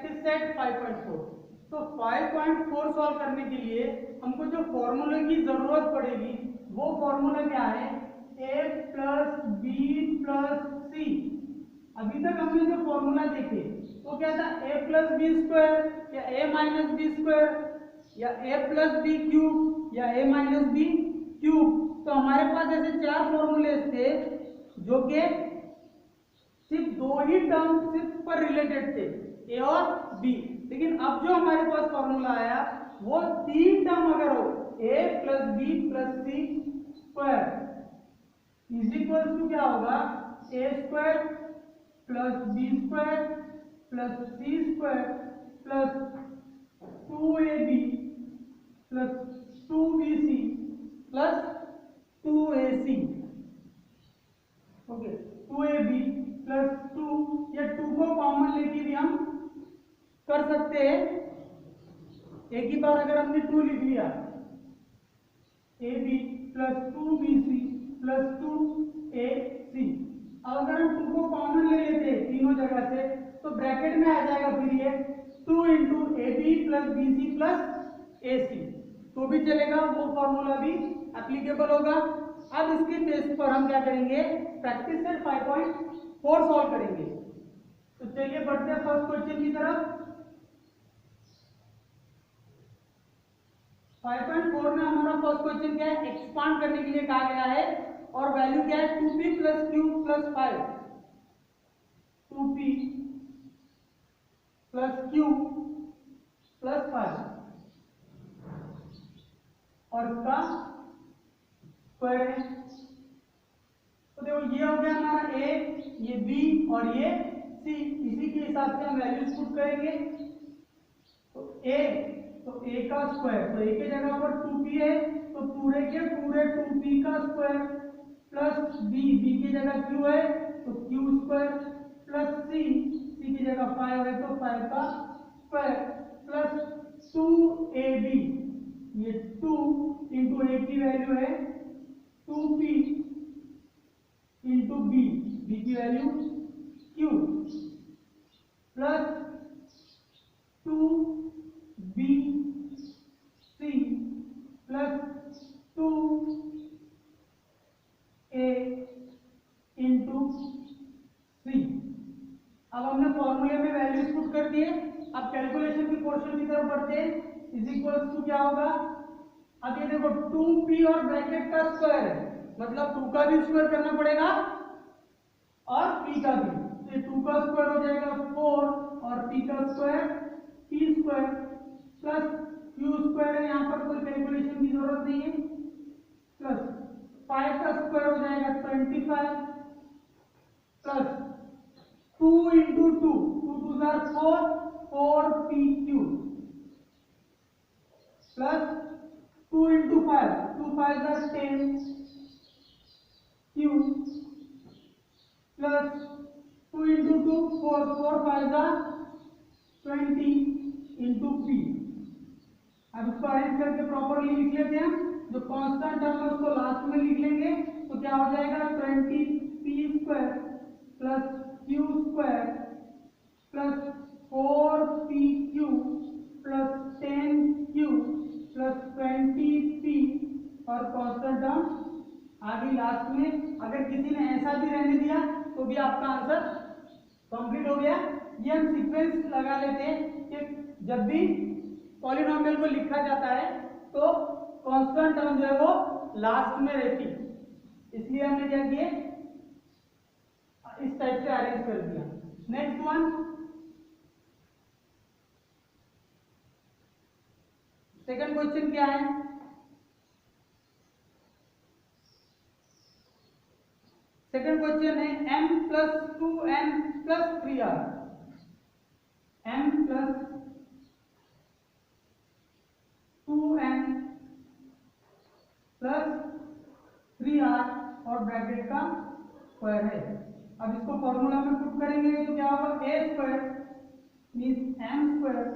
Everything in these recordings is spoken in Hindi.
Practice set 5.4। तो 5.4 सॉल्व करने के लिए हमको जो फॉर्मूले की जरूरत पड़ेगी वो फॉर्मूला क्या है, a प्लस बी प्लस सी। अभी तक हमने जो फॉर्मूला देखे वो क्या था, a प्लस बी स्क्वायर या a माइनस बी स्क्वायर या a प्लस बी क्यूब या a माइनस बी क्यूब। तो हमारे पास ऐसे चार फॉर्मूले थे जो कि सिर्फ दो ही टर्म सिर्फ पर रिलेटेड थे, ए और बी। लेकिन अब जो हमारे पास फॉर्मूला आया वो तीन टर्म अगर हो, A plus B plus C square is equal to क्या होगा, A square plus B square plus C square plus 2ab plus 2bc plus 2ac। Okay, 2ab plus 2 या 2 को कॉमन लेके भी हम कर सकते हैं। एक ही बार अगर हमने 2 लिख लिया, ab plus 2bc plus 2ac। अब अगर हम 2 को कॉमन ले लेते हैं तीनों जगह से तो ब्रैकेट में आ जाएगा फिर ये 2 into ab plus bc plus ac, तो भी चलेगा, वो फॉर्मूला भी एप्लीकेबल होगा। अब इसके बेस पर हम क्या करेंगे, प्रैक्टिस सेट 5.4 सॉल्व करेंगे। तो चलिए बढ़ते हैं फर्स्ट क्वेश्चन की तरफ। 5.4 में हमारा फर्स्ट क्वेश्चन क्या है, एक्सपांड करने के लिए कहा गया है और वैल्यू क्या है 2p plus q plus 5, 2p plus q plus 5 और इसका स्क्वायर है। तो देखो ये हो गया हमारा a, ये b और ये c। इसी के हिसाब से हम वैल्यूज पुट करेंगे। तो a का स्क्वायर, तो a के जगह पर 2p है तो पूरे के पूरे 2p का स्क्वायर प्लस b की जगह q है तो q स्क्वायर प्लस c की जगह 5 है तो 5 का स्क्वायर प्लस 2ab, ये 2 इंटू a की वैल्यू है 2p इंटू b की value q plus 2bc plus 2a into c। अब हमने फॉर्मूले में वैल्यूज पुट कर दिए। अब कैलकुलेशन की पोर्शन की तरफ बढ़ते हैं। इज इक्वल्स टू क्या होगा, अब ये देखो 2p और ब्रैकेट का स्क्वायर है, मतलब 2 का भी स्क्वायर करना पड़ेगा और p का भी। तो 2 का स्क्वायर हो जाएगा 4 और p का square p square plus q square है, यहाँ पर कोई कैलकुलेशन की जरूरत नहीं है, प्लस 5 का स्क्वायर हो जाएगा 25 plus 2 into 2, 2 2 4, 4pq plus 2 into 5, 2 5 10 q plus 2 into 2 4, 4 5 20 into p। अब इसको अरेंज करके प्रॉपरली लिख लेते हैं। जो कांस्टेंट टर्म है उसको लास्ट में लिख लेंगे तो क्या हो जाएगा 20p square plus q square plus 4pq plus 10q plus 20p और कांस्टेंट टर्म आगे लास्ट में। अगर किसी ने ऐसा भी रहने दिया तो भी आपका आंसर कंप्लीट हो गया। ये हम सीक्वेंस लगा लेते हैं कि जब भी पॉलिनोमियल को लिखा जाता है तो कांस्टेंट टर्म जो है वो लास्ट में रहती, इसलिए हमने क्या किया इस टाइप से अरेंज कर दिया। नेक्स्ट वन, सेकंड क्वेश्चन क्या है, सेकंड क्वेश्चन है m plus 2n plus 3r, m plus 2n plus 3r और ब्रैकेट का स्क्वायर है। अब इसको फॉर्मूला में पुट करेंगे तो क्या होगा, a square means m square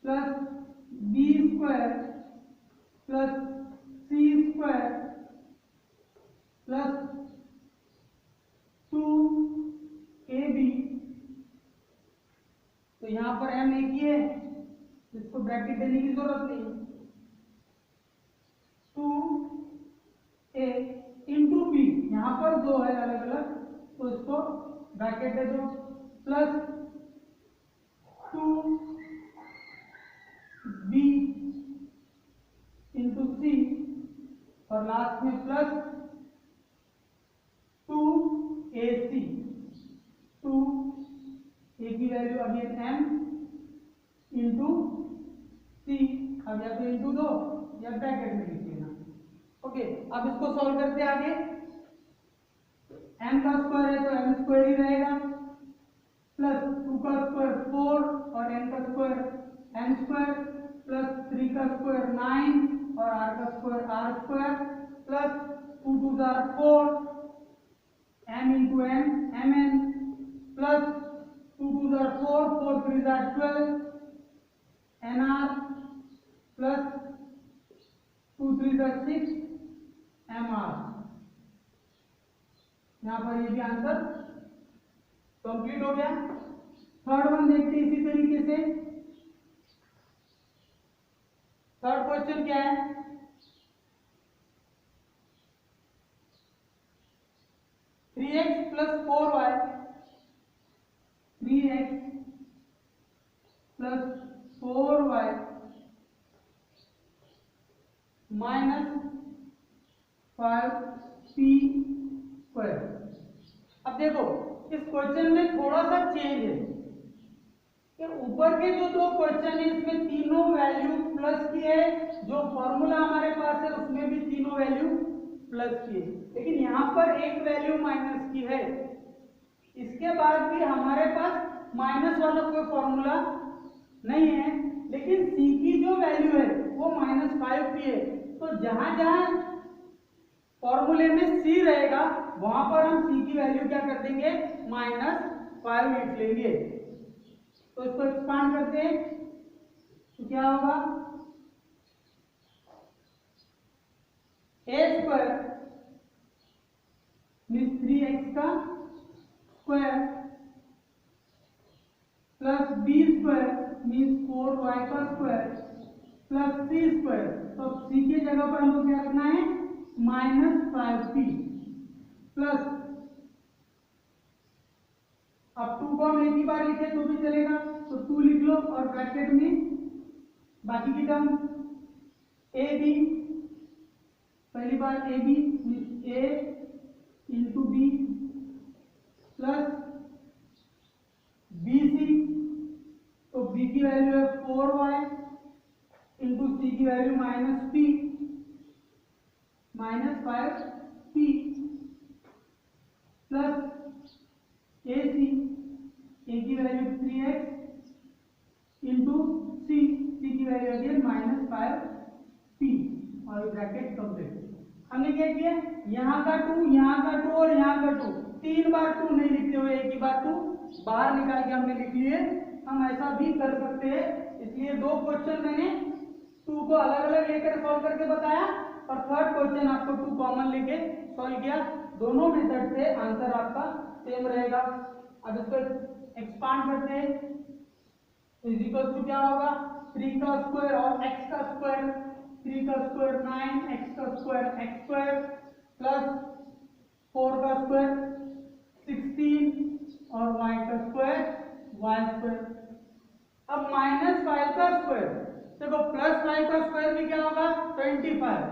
plus b square plus c square plus 2ab। तो यहाँ पर m इसको ब्रैकेट देने की जरूरत नहीं। 2a इंटू बी, यहाँ पर दो है अलग अलग तो इसको ब्रैकेट दे दो, प्लस 2b इंटू सी और लास्ट में प्लस 2ac, 2a की वैल्यू अगेन m इंटू सी, अब या तो इंटू दो या ब्रैकेट में लिख लेना। ओके, अब इसको सॉल्व करते आगे। m का स्क्वायर है तो m स्क्वायर ही रहेगा, प्लस 2 का स्क्वायर 4 और n का स्क्वायर n स्क्वायर, प्लस 3 का स्क्वायर 9 और r का square r square, plus 2 2 jar 4 m into n mn, plus 2 2 jar 4 4 3 jar 12 nr, plus 2 3 jar 6 mr। यहाँ पर ये भी आंसर कंप्लीट हो गया। थर्ड वन देखते हैं इसी तरीके से। थर्ड क्वेश्चन क्या है, three x plus 4y, 3x plus 4y minus 5p square. अब देखो इस क्वेश्चन में थोड़ा सा चेंज है कि ऊपर के जो दो क्वेश्चन है इसमें तीनों वैल्यू प्लस की है, जो फॉर्मूला हमारे पास है उसमें भी तीनों वैल्यू प्लस की है, लेकिन यहाँ पर एक वैल्यू माइनस की है। इसके बाद भी हमारे पास माइनस वाला कोई फॉर्मूला नहीं है, लेकिन सी की जो वैल्यू है वो -5 की है। तो जहां जहां फॉर्मूले में सी रहेगा वहां पर हम सी की वैल्यू क्या कर देंगे, -5 लिख लेंगे। तो इसको एक्सपांड करते हैं तो क्या होगा, a स्क्वायर मीन्स 3x का square plus b square means 4y का स्क्वायर प्लस c स्क्वायर। तो c की जगह पर हमको क्या रखना है, -5p प्लस, अब 2 को हम एक ही बार लिखे तो भी चलेगा तो 2 लिख लो और ब्रैकेट में बाकी की टर्म ए बी, पहली बार A B means a into B plus B C, तो b की वैल्यू है 4y इंटू सी की value -p -5p plus A C, ए की वैल्यू 3x इंटू सी, सी की वैल्यू अगेन -5p और ब्रैकेट कंप्लीट। हमने क्या किया, यहाँ का 2 यहाँ का 2 और यहाँ का 2, 3 बार 2 नहीं लिखते हुए एक ही बार 2 बाहर निकाल के हमने लिख लिए। हम ऐसा भी कर सकते हैं, इसलिए दो क्वेश्चन मैंने 2 को अलग अलग लेकर सॉल्व करके बताया और थर्ड क्वेश्चन आपको 2 कॉमन लेके सॉल्व किया। दोनों मेथड से आंसर आपका सेम रहेगा। अब इसको एक्सपांड करते हैं तो इज इक्वल टू क्या होगा, 3 का स्क्वायर और x का स्क्वायर, 3 का स्क्वायर 9, x का स्क्वायर x स्क्वायर प्लस 4 का स्क्वायर 16 और y का स्क्वायर y स्क्वायर। अब -5 का स्क्वायर, देखो +5 का स्क्वायर भी क्या होगा, 25।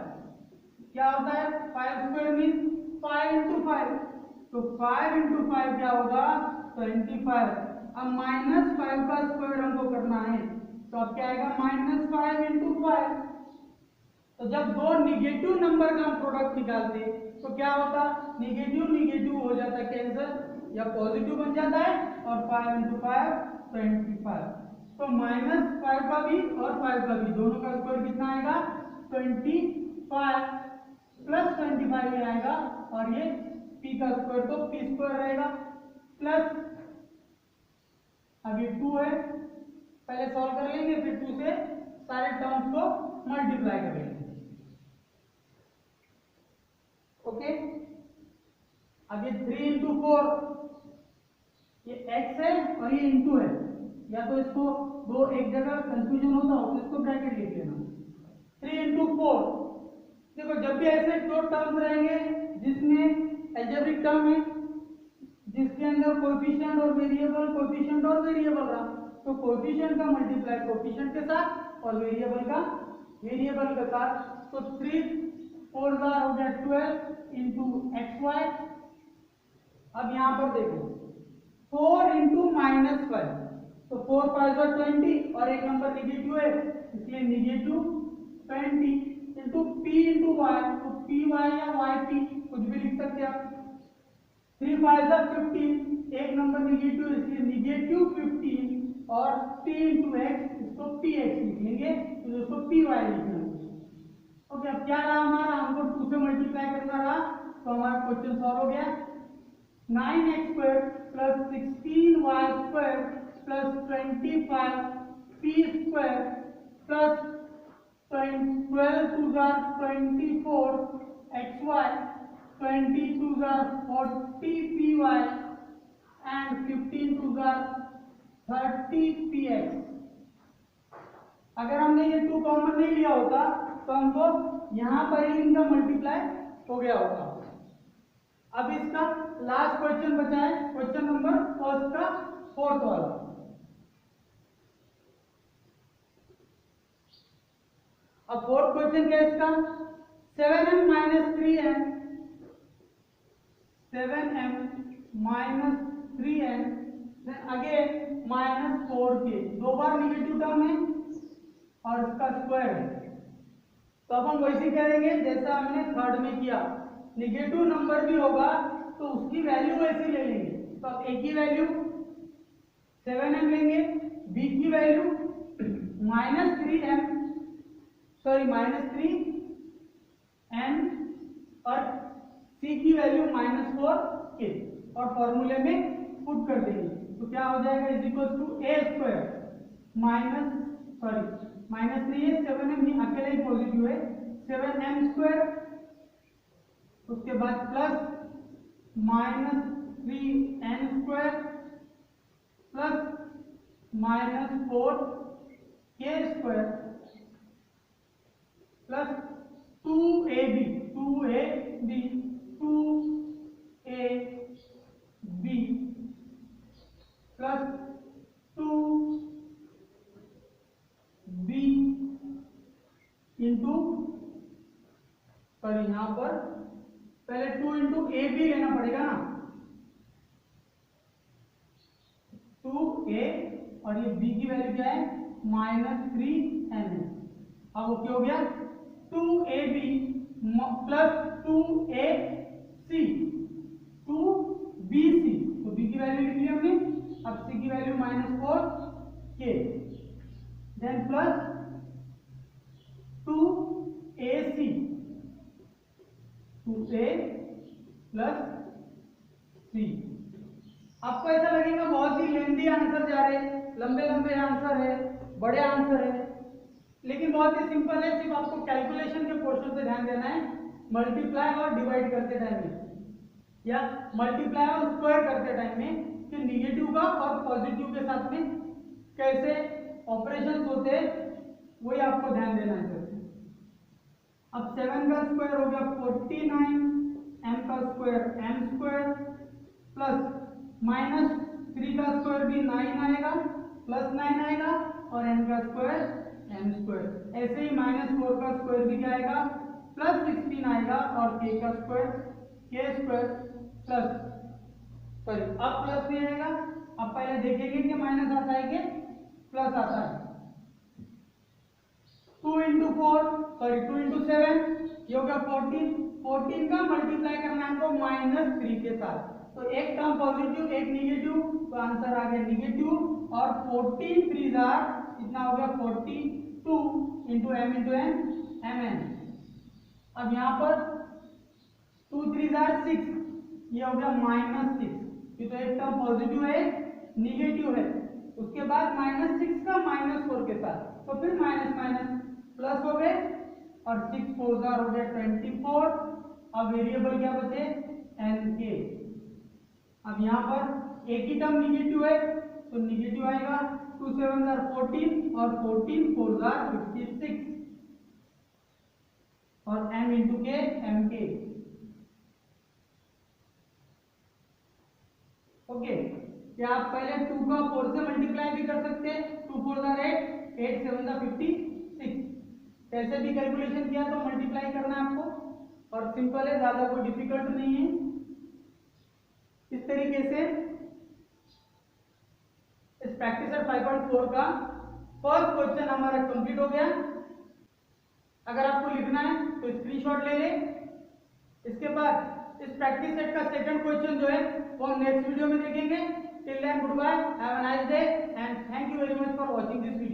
क्या होता है, 5 स्क्वायर मीन 5 इंटू 5, तो 5 इंटू 5 क्या होगा, 25। अब -5 का स्क्वायर हमको करना है तो अब क्या आएगा, -5 इंटू 5। तो जब दो निगेटिव नंबर का हम प्रोडक्ट निकालते हैं तो क्या होता, निगेटिव निगेटिव हो जाता है कैंसिल या पॉजिटिव बन जाता है और 5 इंटू 5 25। तो -5 का भी और 5 का भी दोनों का स्क्वायर कितना आएगा, 25 प्लस 25 ही आएगा और ये p का स्क्वायर तो p स्क्वायर रहेगा प्लस, अभी 2 है पहले सॉल्व कर लेंगे फिर 2 से सारे टर्म्स को मल्टीप्लाई करेंगे। ओके, अब ये 3 इंटू 4, ये x है और ये इंटू है, या तो इसको दो एक जगह कंफ्यूजन हो तो 4। देखो जब भी ऐसे दो टर्म्स रहेंगे जिसमें एल्जेब्रिक टर्म है जिसके अंदर कोएफिशिएंट और वेरिएबल रहा, तो कोएफिशिएंट का मल्टीप्लाई कोएफिशिएंट के साथ और वेरिएबल का वेरिएबल के साथ। तो 3 4 हो गया 12 इंटू एक्स वाई। अब यहाँ पर देखो 4 इंटू -5, तो 4 5 20 और एक नंबर निगेटिव है इसलिए negative 20 into P into Y, तो पी वाई या वाई पी कुछ भी लिख सकते हैं आप। 3 5 15, एक नंबर निगेटिव इसलिए निगेटिव 15 और p इंटू एक्स, इसको पी एक्स लिख लेंगे तो इसको पी वाई लिखना है। ओके, अब क्या रहा हमारा, हमको 2 से मल्टीप्लाई करना रहा, तो हमारा क्वेश्चन सॉल्व हो गया। 9x² plus 16y² plus 25p² plus 12 2 24 xy 22 40py and 15 2 30px। अगर हमने ये 2 कॉमन नहीं लिया होता तो हमको यहां पर ही इनका मल्टीप्लाई हो गया होता। अब इसका लास्ट क्वेश्चन बचा है, क्वेश्चन नंबर फर्स्ट का 4th वाला। अब 4th क्वेश्चन क्या है इसका, 7m - 3n then again -4k, दो बार निगेटिव टर्म है और इसका स्क्वायर है। तो अब हम वैसे करेंगे जैसा हमने थर्ड में किया, निगेटिव नंबर भी होगा तो उसकी वैल्यू वैसे ले लेंगे। तो अब a की वैल्यू 7m लेंगे, b की वैल्यू -3n और c की वैल्यू -4k और फॉर्मूले में पुट कर देंगे। तो क्या हो जाएगा, is equal to a² minus नहीं है 7m ही अकेले ही पॉजिटिव है, 7m², उसके बाद plus -3n² plus -4k² plus 2ab plus 2b into, पर यहां पर पहले 2 इंटू ए बी लेना पड़ेगा ना, 2a और ये b की वैल्यू क्या है -3n। अब वो क्या हो गया 2ab प्लस 2ac 2bc, तो b की वैल्यू लिख ली हमने। अब c की value -4k, then plus 2ac 2a plus c। आपको ऐसा लगेगा बहुत ही लेंथी आंसर जा रहे, लंबे लंबे आंसर है, बड़े आंसर है, लेकिन बहुत ही सिंपल है। सिर्फ आपको कैलकुलेशन के पोर्शन पे ध्यान देना है, मल्टीप्लाई और डिवाइड करते टाइम में या मल्टीप्लाई और स्क्वायर करते टाइम में कि निगेटिव का और पॉजिटिव के साथ में कैसे ऑपरेशंस होते हैं, वही आपको ध्यान देना है। अब 7 का स्क्वायर हो गया 49, m का स्क्वायर m² प्लस -3 का स्क्वायर भी 9 आएगा, प्लस 9 आएगा और n का स्क्वायर m²। ऐसे ही -4 का स्क्वायर भी क्या आएगा प्लस 16 आएगा और k का स्क्वायर k² प्लस, सॉरी अब प्लस नहीं आएगा, अब पहले देखेंगे कि माइनस आता है कि प्लस आता है। 2 इंटू 4 सॉरी 2 इंटू 7 ये हो गया 14 का मल्टीप्लाई करना है हमको -3 के साथ, तो एक टर्म पॉजिटिव एक निगेटिव, तो आंसर आ गया निगेटिव और 14 3 इतना हो गया 42 into m into n mn। अब यहाँ पर 2 3 6, ये हो गया -6, ये तो एक टर्म पॉजिटिव है निगेटिव है, उसके बाद -6 का -4 के साथ, तो फिर माइनस प्लस हो गए और 6 4 हो गया 24। अब वेरिएबल क्या बचे nk। अब यहाँ पर एक ही टर्म निगेटिव है तो निगेटिव आएगा, 2 7 14 और 14 4 56। और m इंटू के एम के। ओके, क्या आप पहले 2 का 4 से मल्टीप्लाई भी कर सकते हैं? 2 4 द 8, 8 7 द 56। कैसे भी कैलकुलेशन किया तो मल्टीप्लाई करना है आपको, और सिंपल है, ज्यादा कोई डिफिकल्ट नहीं है। इस तरीके से इस प्रैक्टिसर 5.4 का फर्स्ट क्वेश्चन हमारा कंप्लीट हो गया। अगर आपको लिखना है तो स्क्रीनशॉट ले ले। इसके बाद इस प्रैक्टिस सेट का सेकंड क्वेश्चन जो है वो हम नेक्स्ट वीडियो में देखेंगे। Till then goodbye, have a nice day and thank you very much for watching this video.